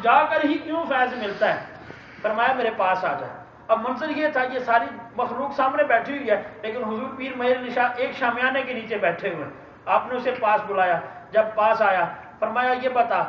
جا کر ہی کیوں فیض ملتا ہے؟ فرمایا میرے پاس آ جا۔ اب منظر یہ تھا یہ ساری مخلوق سامنے بیٹھی ہوئی ہے، لیکن حضور پیر مہر علی شاہ ایک شامیانے کے نیچے بیٹھے ہوئے۔ آپ نے اسے پاس بلایا، جب پاس آیا فرمایا یہ بتا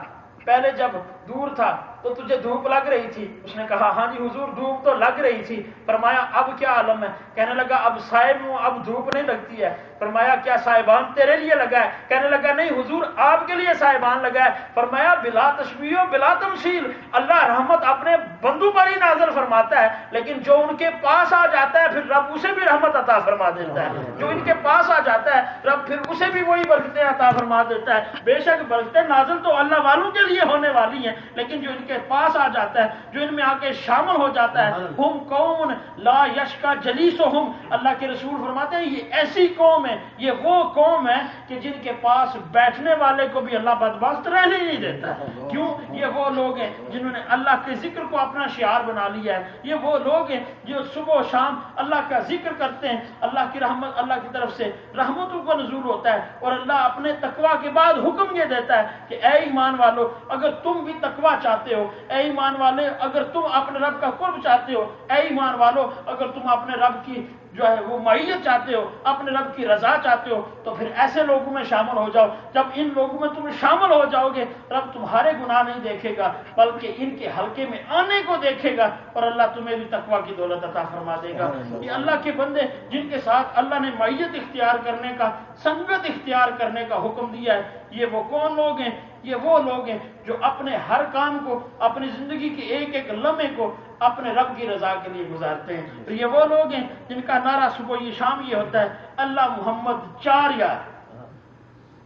پہلے جب دور تھا تو تجھے دھوپ لگ رہی تھی؟ اس نے کہا ہاں جی حضور دھوپ تو لگ رہی تھی۔ فرمایا اب کیا عالم ہے؟ کہنے لگا اب صاحب ہوں، اب دھوپ نہیں لگتی ہے۔ فرمایا کیا صاحبان تیرے لیے لگا ہے؟ کہنے لگا نہیں حضور آپ کے لیے صاحبان لگا ہے۔ فرمایا بلا تشبیہ بلا تمثیل، اللہ رحمت اپنے بندوں پر ہی نازل فرماتا ہے، لیکن جو ان کے پاس آ جاتا ہے پھر رب اسے بھی رحمت عطا فرما دیتا ہے۔ جو ان کے پاس آ جاتا ہے رب پھر اسے بھی وہی برکتیں عطا فرما دیتا ہے۔ بے شک برکتیں نازل تو اللہ والوں کے لیے ہونے والی ہیں، لیکن جو ان کے پاس آ جاتا ہے، جو ان میں آ کے شامل ہو جاتا ہے، ہم قوم لا یشکا جلیسہم، اللہ کے رسول فرماتے ہیں یہ ایسی قوم ہے، یہ وہ قوم ہے کہ جن کے پاس بیٹھنے والے کو بھی اللہ بدبخت رہنے نہیں دیتا ہے۔ کیوں؟ یہ وہ لوگ ہیں جنہوں نے اللہ کے ذکر کو اپنا شعار بنا لیا ہے، یہ وہ لوگ ہیں جو صبح و شام اللہ کا ذکر کرتے ہیں، اللہ کی رحمت، اللہ کی طرف سے رحمتوں کا نزول ہوتا ہے، اور اللہ اپنے تقویٰ کے بعد حکم یہ دیتا ہے کہ اے ایمان والو اگر تم بھی تقویٰ چاہتے ہو، اے ایمان والے اگر تم اپنے رب کا قرب چاہتے ہو، اے ایمان والو اگر تم اپنے رب کی جو ہے وہ معیت چاہتے ہو، اپنے رب کی رضا چاہتے ہو، تو پھر ایسے لوگوں میں شامل ہو جاؤ۔ جب ان لوگوں میں تم شامل ہو جاؤ گے رب تمہارے گناہ نہیں دیکھے گا بلکہ ان کے حلقے میں آنے کو دیکھے گا، اور اللہ تمہیں بھی تقویٰ کی دولت عطا فرما دے گا۔ یہ اللہ کے بندے جن کے ساتھ اللہ نے معیت اختیار کرنے کا، سنگت اختیار کرنے کا حکم دیا ہے، یہ وہ کون لوگ ہیں؟ یہ وہ لوگ ہیں جو اپنے ہر کام کو، اپنی زندگی کے ایک ایک لمحے کو اپنے رب کی رضا کے لیے گزارتے ہیں۔ تو یہ وہ لوگ ہیں جن کا نعرہ صبح یہ شام یہ ہوتا ہے اللہ محمد 4 یار،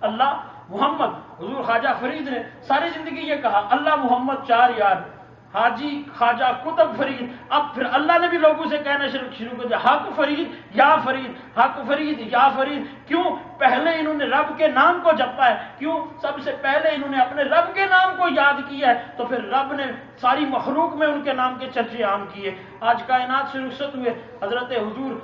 اللہ محمد۔ حضور خواجہ فرید نے ساری زندگی یہ کہا اللہ محمد 4 یار، حاجی خواجہ قطب فرید۔ اب پھر اللہ نے بھی لوگوں سے کہنا شروع کر دیا حق فرید یا فرید، حق فرید یا فرید۔ کیوں؟ پہلے انہوں نے رب کے نام کو جپا ہے، کیوں؟ سب سے پہلے انہوں نے اپنے رب کے نام کو یاد کیا ہے، تو پھر رب نے ساری مخلوق میں ان کے نام کے چرچے عام کیے۔ آج کائنات سے رخصت ہوئے حضرت حضور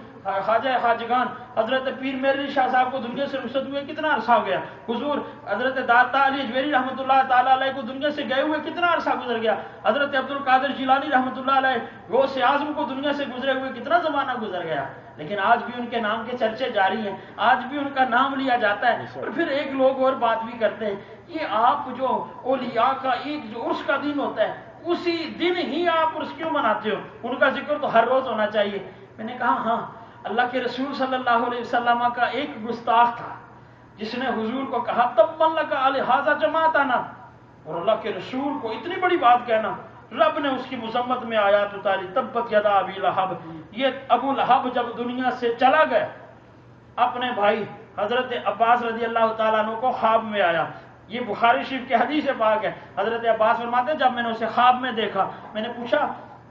خواجہ خواجگان حضرت پیر مہر علی شاہ صاحب کو دنیا سے رخصت ہوئے کتنا عرصہ ہو گیا؟ حضور حضرت داتا علی اجویری رحمۃ اللہ تعالیٰ علیہ کو دنیا سے گئے ہوئے کتنا عرصہ گزر گیا؟ حضرت عبد القادر جیلانی رحمۃ اللہ علیہ غوث اعظم کو دنیا سے گزرے ہوئے کتنا زمانہ گزر گیا؟ لیکن آج بھی ان کے نام کے چرچے جاری ہیں، آج بھی ان کا نام لیا جاتا ہے۔ اور پھر ایک لوگ اور بات بھی کرتے ہیں، یہ آپ جو اولیاء کا ایک جو عرس کا دن ہوتا ہے اسی دن ہی آپ عرس کیوں مناتے ہو؟ ان کا ذکر تو ہر روز ہونا چاہیے۔ میں نے کہا ہاں، اللہ کے رسول صلی اللہ علیہ وسلم کا ایک گستاخ تھا جس نے حضور کو کہا تب من لگا الحاظہ جماعت آنا، اور اللہ کے رسول کو اتنی بڑی بات کہنا، رب نے اس کی مذمت میں آیات اتاری تبت یدا ابی لہب۔ یہ ابو لہب جب دنیا سے چلا گیا اپنے بھائی حضرت عباس رضی اللہ تعالیٰ عنہ کو خواب میں آیا، یہ بخاری شریف کی حدیث پاک ہے۔ حضرت عباس فرماتے ہیں جب میں نے اسے خواب میں دیکھا میں نے پوچھا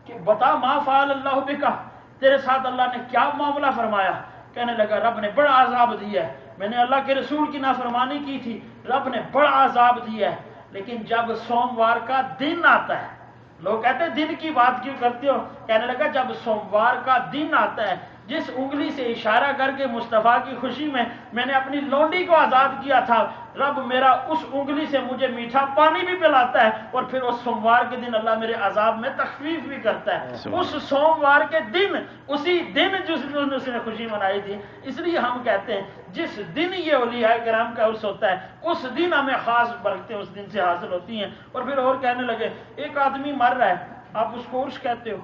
کہ بتا ما فعل اللہ بکا، تیرے ساتھ اللہ نے کیا معاملہ فرمایا؟ کہنے لگا رب نے بڑا عذاب دیا ہے، میں نے اللہ کے رسول کی نافرمانی کی تھی، رب نے بڑا عذاب دیا ہے، لیکن جب سوموار کا دن آتا ہے، لوگ کہتے ہیں دن کی بات کیوں کرتے ہو؟ کہنے لگا جب سوموار کا دن آتا ہے، جس انگلی سے اشارہ کر کے مصطفیٰ کی خوشی میں نے اپنی لونڈی کو آزاد کیا تھا، رب میرا اس انگلی سے مجھے میٹھا پانی بھی پلاتا ہے، اور پھر اس سوموار کے دن اللہ میرے عذاب میں تخفیف بھی کرتا ہے۔ اس سوموار کے دن، اسی دن جس دن اس نے خوشی منائی تھی، اس لیے ہم کہتے ہیں جس دن یہ اولیاء کرام کا عرس ہوتا ہے اس دن ہمیں خاص برکتیں اس دن سے حاصل ہوتی ہیں۔ اور پھر اور کہنے لگے ایک آدمی مر رہا ہے آپ اس کو عرس کہتے ہو،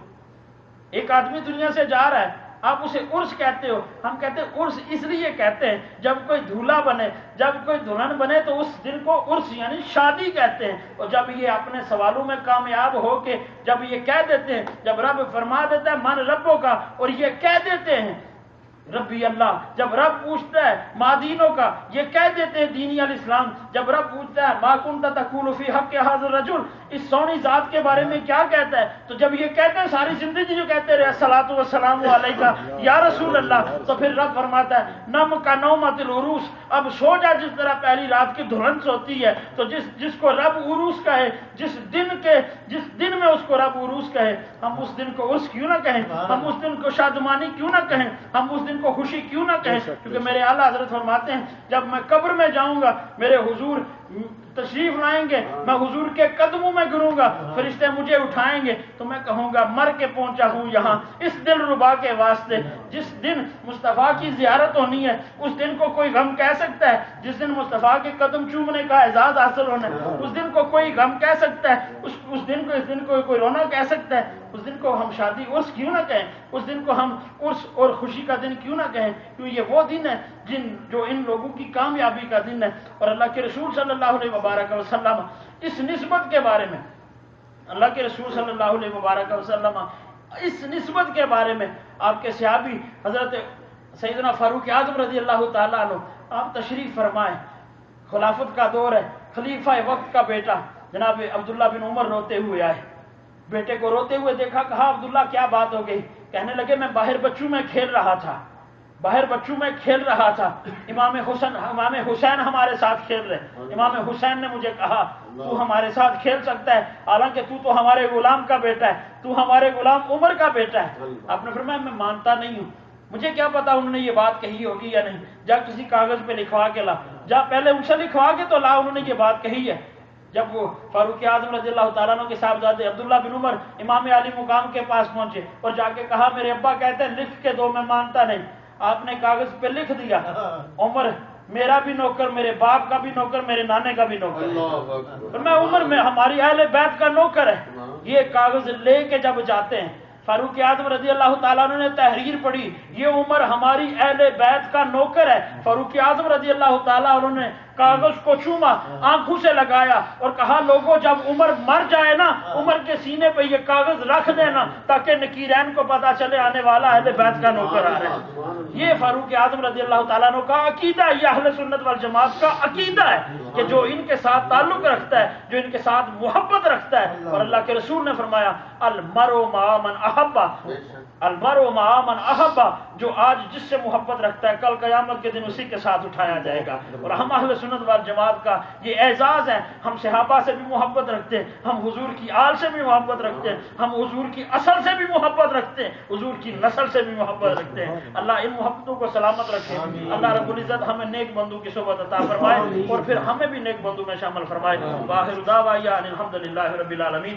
ایک آدمی دنیا سے جا رہا ہے آپ اسے عرس کہتے ہو۔ ہم کہتے ہیں عرس اس لیے کہتے ہیں جب کوئی دولہا بنے، جب کوئی دلہن بنے تو اس دن کو عرس یعنی شادی کہتے ہیں۔ اور جب یہ اپنے سوالوں میں کامیاب ہو کے جب یہ کہہ دیتے ہیں، جب رب فرما دیتا ہے من ربوں کا، اور یہ کہہ دیتے ہیں ربی اللہ، جب رب پوچھتا ہے ما دینوں کا، یہ کہہ دیتے ہیں دینی الاسلام۔ جب رب پوچھتا ہے ما کنت تقول فی حق ھذا الرجل، اس سونی ذات کے بارے میں کیا کہتا ہے، تو جب یہ کہتے ہیں ساری زندگی جو کہتے رہے الصلاۃ والسلام علیکہ یا رسول اللہ، تو پھر رب فرماتا ہے نم کا نومت العروس، اب سو جا جس طرح پہلی رات کی دلہن سوتی ہے۔ تو جس کو رب عروس کہے، جس دن میں اس کو رب عروس کہے، ہم اس دن کو عرس کیوں نہ کہیں، ہم اس دن کو شادمانی کیوں نہ کہیں، ہم اس دن دن کو خوشی کیوں نہ کہیں، کیونکہ میرے اعلیٰ حضرت فرماتے ہیں جب میں قبر میں جاؤں گا میرے حضور تشریف لائیں گے، میں حضور کے قدموں میں گروں گا، فرشتے مجھے اٹھائیں گے تو میں کہوں گا مر کے پہنچا ہوں یہاں اس دل ربا کے واسطے۔ جس دن مصطفیٰ کی زیارت ہونی ہے اس دن کو کوئی غم کہہ سکتا ہے؟ جس دن مصطفیٰ کے قدم چومنے کا اعزاز حاصل ہونا ہے اس دن کو کوئی غم کہہ سکتا ہے؟ اس دن کو کوئی رونا کہہ سکتا ہے؟ اس دن کو ہم شادی عرس کیوں نہ کہیں، اس دن کو ہم عرس اور خوشی کا دن کیوں نہ کہیں؟ کیوں یہ وہ دن ہے جو ان لوگوں کی کامیابی کا دن ہے۔ اور اللہ کے رسول صلی اللہ علیہ وبارک وسلم اس نسبت کے بارے میں، اللہ کے رسول صلی اللہ علیہ وبارک وسلم اس نسبت کے بارے میں آپ کے صحابی حضرت سیدنا فاروق اعظم رضی اللہ تعالیٰ عنہ آپ تشریف فرمائیں، خلافت کا دور ہے، خلیفہ وقت کا بیٹا جناب عبداللہ بن عمر روتے ہوئے آئے، بیٹے کو روتے ہوئے دیکھا، کہا عبداللہ کیا بات ہو گئی؟ کہنے لگے میں باہر بچوں میں کھیل رہا تھا، امام حسین ہمارے ساتھ کھیل رہے، امام حسین نے مجھے کہا تو ہمارے ساتھ کھیل سکتا ہے، حالانکہ تو ہمارے غلام کا بیٹا ہے، تو ہمارے غلام عمر کا بیٹا ہے۔ آپ نے فرمایا میں مانتا نہیں ہوں، مجھے کیا پتا انہوں نے یہ بات کہی ہوگی یا نہیں، جا کسی کاغذ پہ لکھوا کے لا، جا پہلے ان سے لکھوا کے تو لا انہوں نے یہ بات کہی ہے۔ جب وہ فاروق اعظم رضی اللہ تعالیٰ عنہ کے صاحبزادے عبداللہ بن عمر امام علی مقام کے پاس پہنچے اور جا کے کہا میرے ابا کہتے ہیں لکھ کے دو، میں مانتا نہیں۔ آپ نے کاغذ پہ لکھ دیا عمر میرا بھی نوکر، میرے باپ کا بھی نوکر، میرے نانے کا بھی نوکر، میں عمر میں ہماری اہل بیت کا نوکر ہے۔ یہ کاغذ لے کے جب جاتے ہیں فاروق اعظم رضی اللہ تعالیٰ عنہ نے تحریر پڑھی، یہ عمر ہماری اہل بیت کا نوکر ہے۔ فاروق اعظم رضی اللہ تعالیٰ عنہ نے کاغذ کو چوما، آنکھوں سے لگایا اور کہا لوگوں جب عمر مر جائے نا عمر کے سینے پہ یہ کاغذ رکھ دینا تاکہ نکیرین کو پتا چلے آنے والا اہل بیت کا نوکر آ رہا ہے۔ یہ فاروق اعظم رضی اللہ تعالیٰ عنہ کا عقیدہ، یہ اہل سنت والجماعت کا عقیدہ ہے کہ جو ان کے ساتھ تعلق رکھتا ہے، جو ان کے ساتھ محبت رکھتا ہے، اور اللہ کے رسول نے فرمایا المرء مع من احب، المرء مع من احب، جو آج جس سے محبت رکھتا ہے کل قیامت کے دن اسی کے ساتھ اٹھایا جائے گا۔ اور ہم اہل سنت والجماعت کا یہ اعزاز ہے، ہم صحابہ سے بھی محبت رکھتے ہیں، ہم حضور کی آل سے بھی محبت رکھتے ہیں، ہم حضور کی اصل سے بھی محبت رکھتے ہیں، حضور کی نسل سے بھی محبت رکھتے ہیں۔ اللہ ان محبتوں کو سلامت رکھے، اللہ رب العزت ہمیں نیک بندوں کی صحبت عطا فرمائے اور پھر ہمیں بھی نیک بندوں میں شامل فرمائے۔ وآخر دعوانا ان الحمد للہ رب العالمین۔